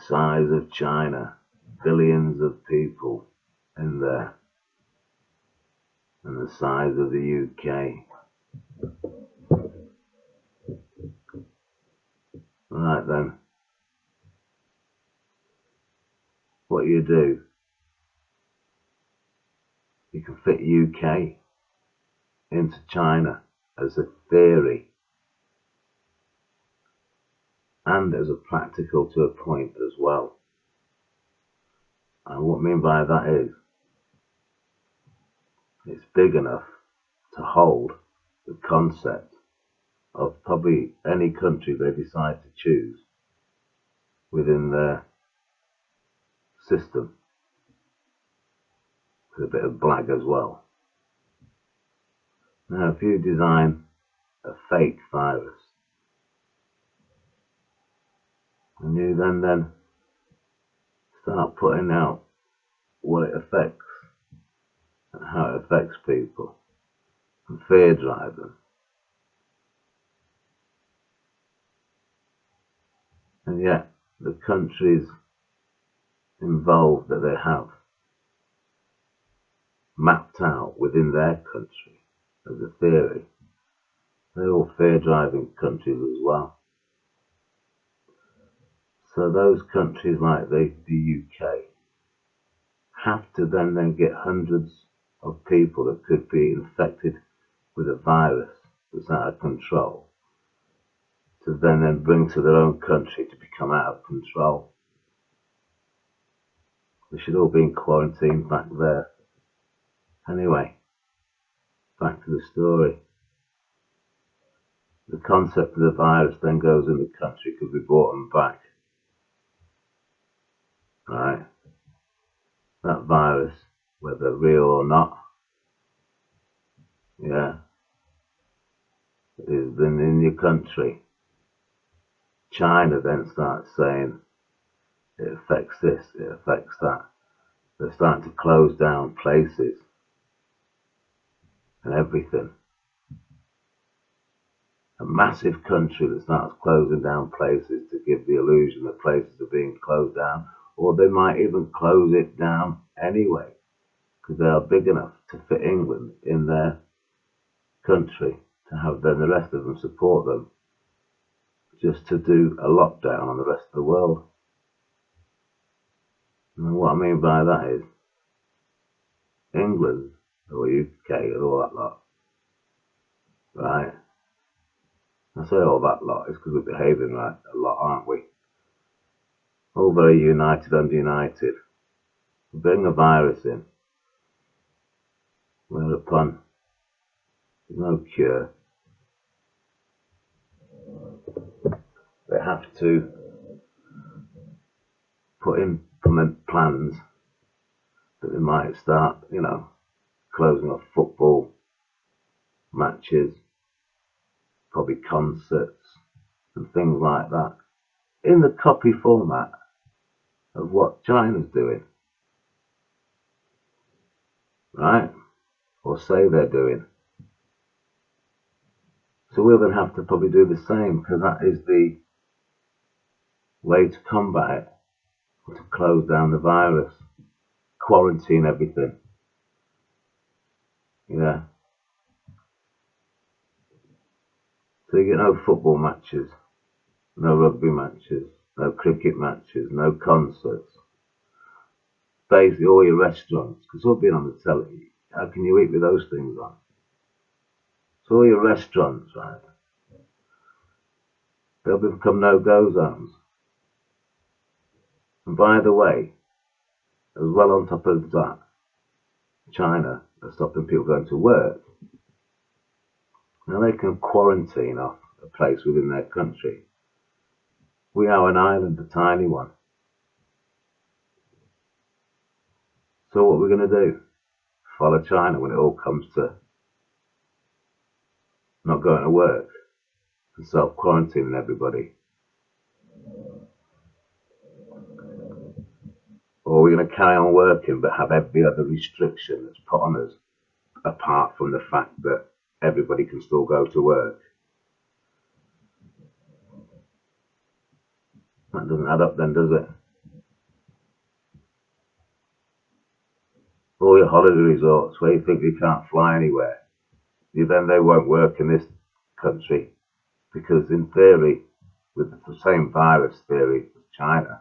size of China, billions of people in there, and the size of the UK. Right then, what you can fit UK into China as a theory and as a practical to a point as well. And what I mean by that is, it's big enough to hold the concept of probably any country they decide to choose within their system. With a bit of blag as well. Now, if you design a fake virus, and you then start putting out what it affects and how it affects people, and fear drive them, and yet the countries involved that they have mapped out within their country as a theory, they're all fear-driving countries as well. So those countries like the UK have to then get hundreds of people that could be infected with a virus that's out of control to then bring to their own country to become out of control. They should all be in quarantine back there. Anyway, back to the story. The concept of the virus then goes in the country, could be brought them back. Right? That virus, whether real or not, is then in your country. China then starts saying it affects this, it affects that. They're starting to close down places and everything. A massive country that starts closing down places to give the illusion that places are being closed down, or they might even close it down anyway, because they are big enough to fit England in their country, to have then the rest of them support them, just to do a lockdown on the rest of the world. And what I mean by that is, England or UK and all that lot, right? I say all that lot, it's because we're behaving right a lot, aren't we? All very united and united. We bring a virus in, whereupon there's no cure. They have to implement plans that they might start, closing off football matches, probably concerts and things like that, in the copy format of what China's doing, right? Or say they're doing. So we'll then have to probably do the same, because that is the way to combat it, or to close down the virus, quarantine everything. Yeah. So you get no football matches, no rugby matches, no cricket matches, no concerts. Basically all your restaurants, because all being on the telly, how can you eat with those things on? So all your restaurants, right, they'll become no-go zones. And by the way, as well on top of that, China are stopping people going to work. Now they can quarantine off a place within their country. We are an island, a tiny one. So what we're going to do? Follow China when it all comes to not going to work and self-quarantining everybody? Or are we going to carry on working but have every other restriction that's put on us, apart from the fact that everybody can still go to work? That doesn't add up then, does it? all your holiday resorts where you think you can't fly anywhere, then they won't work in this country because, in theory, with the same virus theory as China,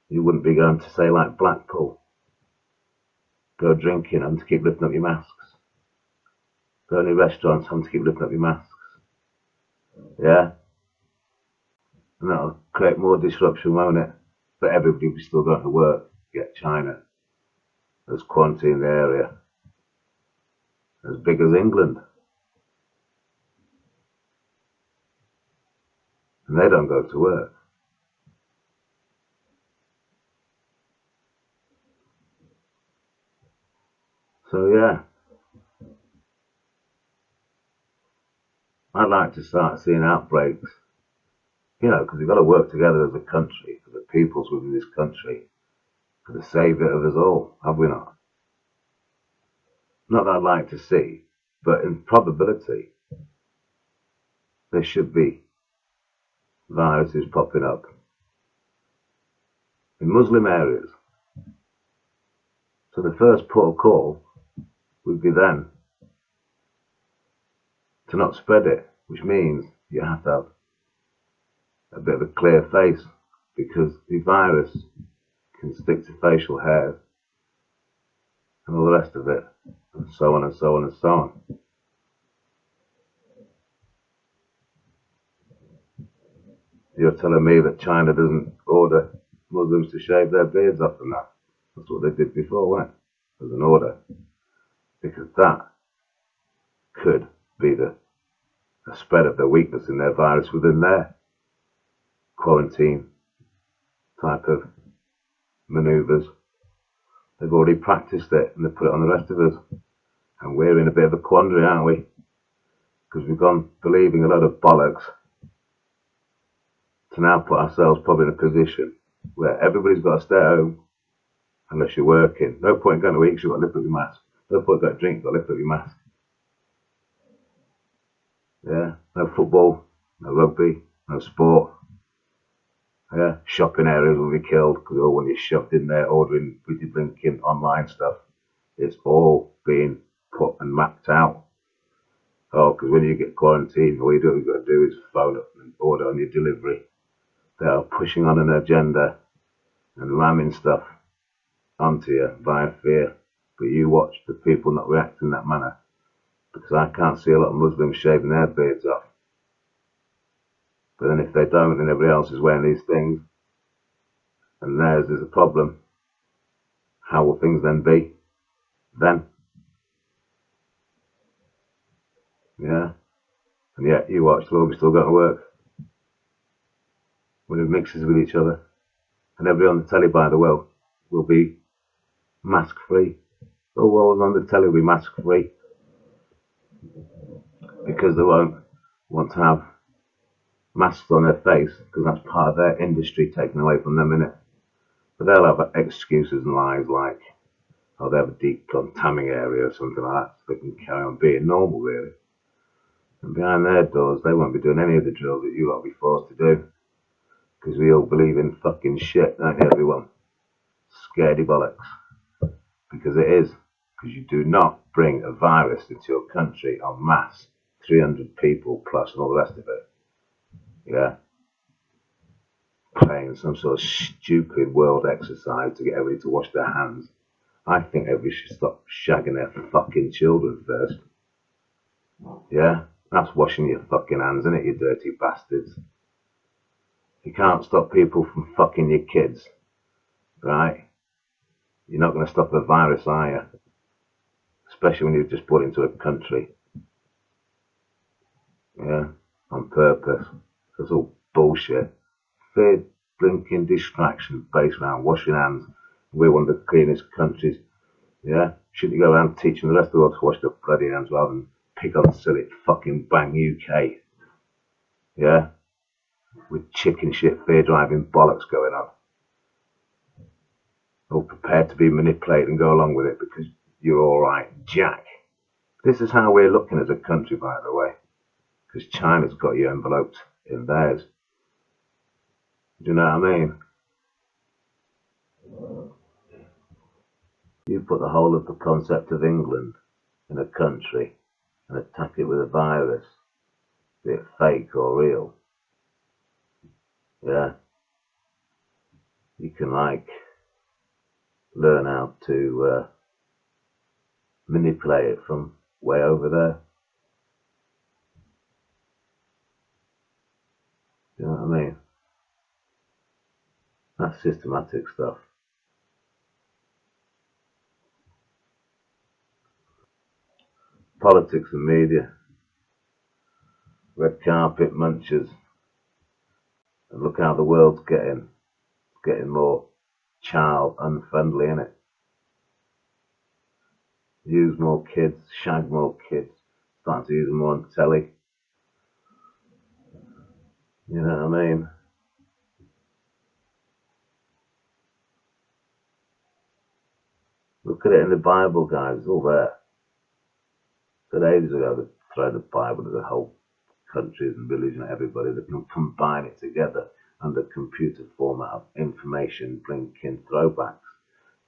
you wouldn't be going to, say, like Blackpool, go drinking and to keep lifting up your masks, go to restaurants and to keep lifting up your masks, yeah, and that'll create more disruption, won't it? But everybody will be still going to work, yet China has quarantined the area as big as England, and they don't go to work. So yeah, I'd like to start seeing outbreaks, because we've got to work together as a country, for the peoples within this country, for the saviour of us all, have we not? Not that I'd like to see, but in probability, there should be viruses popping up in Muslim areas. So the first port of call would be then to not spread it, which means you have to have a bit of a clear face, because the virus can stick to facial hair and all the rest of it, and so on and so on and so on. You're telling me that China doesn't order Muslims to shave their beards off and that? That's what they did before, wasn't it? As an order. Because that could be the spread of the weakness in their virus within their quarantine type of manoeuvres. They've already practiced it and they put it on the rest of us. And we're in a bit of a quandary, aren't we? Because we've gone believing a lot of bollocks to now put ourselves probably in a position where everybody's got to stay at home unless you're working. No point in going to eat, you've got to lift up your mask. No point in going to drink, you've got to lift up your mask. Yeah, no football, no rugby, no sport. Yeah, shopping areas will be killed because when you're shoved in there ordering with your blinking online stuff, it's all being put and mapped out. Oh, because when you get quarantined, all you've got to do is phone up and order on your delivery. They are pushing on an agenda and ramming stuff onto you via fear. But you watch the people not react in that manner, because I can't see a lot of Muslims shaving their beards off. But then if they don't and everybody else is wearing these things and theirs is a problem, how will things then be? Then? Yeah. And yet you watch, they'll be still going to work. When it mixes with each other. And everybody on the telly, by the way, will be mask free. The world on the telly will be mask free. Because they won't want to have masks on their face, because that's part of their industry taken away from them, innit? But they'll have excuses and lies like, oh, they have a decontaminating area or something like that, so they can carry on being normal, really. And behind their doors, they won't be doing any of the drills that you lot will be forced to do. Because we all believe in fucking shit, don't you, everyone? Scaredy bollocks. Because it is. Because you do not bring a virus into your country en masse, 300 people plus and all the rest of it. Yeah. Playing some sort of stupid world exercise to get everybody to wash their hands. I think everybody should stop shagging their fucking children first. Yeah? That's washing your fucking hands, innit, you dirty bastards? You can't stop people from fucking your kids, right? You're not going to stop a virus, are you? Especially when you've just put it into a country. Yeah? On purpose. That's all bullshit. Fair blinking distraction based around washing hands. We're one of the cleanest countries. Yeah? Shouldn't you go around teaching the rest of the world to wash their bloody hands rather than pick on silly fucking Bang UK? Yeah? With chicken shit fear driving bollocks going on. All prepared to be manipulated and go along with it because you're alright, Jack. This is how we're looking as a country, by the way. Because China's got you enveloped in theirs. Do you know what I mean? You put the whole of the concept of England in a country and attack it with a virus, be it fake or real, yeah, you can learn how to manipulate it from way over there. You know what I mean? That's systematic stuff. Politics and media, red carpet munchers, and look how the world's getting more child unfriendly, innit? Use more kids, shag more kids, starting to use them more on telly. You know what I mean? Look at it in the Bible, guys. It's all there. So ages ago, they throw the Bible to the whole countries and religion and everybody. They can combine it together under computer format of information, blinking throwbacks,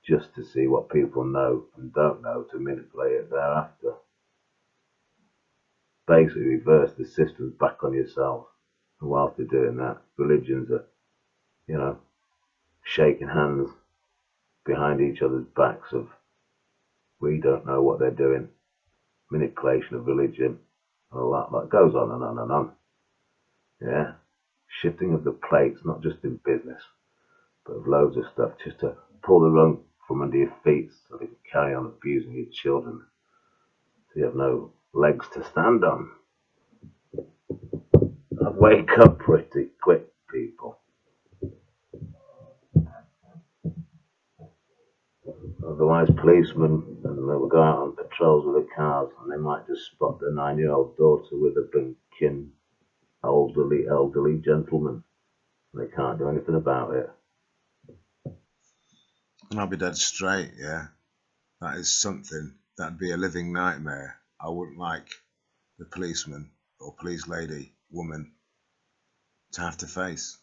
just to see what people know and don't know to manipulate it thereafter. Basically reverse the systems back on yourself. And whilst they're doing that, religions are, shaking hands behind each other's backs of we don't know what they're doing, manipulation of religion, and all that goes on and on and on. Yeah, shifting of the plates, not just in business, but of loads of stuff, just to pull the rug from under your feet so they can carry on abusing your children. So you have no legs to stand on. Wake up pretty quick, people. Otherwise, policemen and they will go out on patrols with their cars and they might just spot the 9-year-old daughter with a blinking elderly gentleman. They can't do anything about it. And I'll be dead straight, yeah. That is something, that'd be a living nightmare. I wouldn't like the policeman or police lady, woman, to have to face.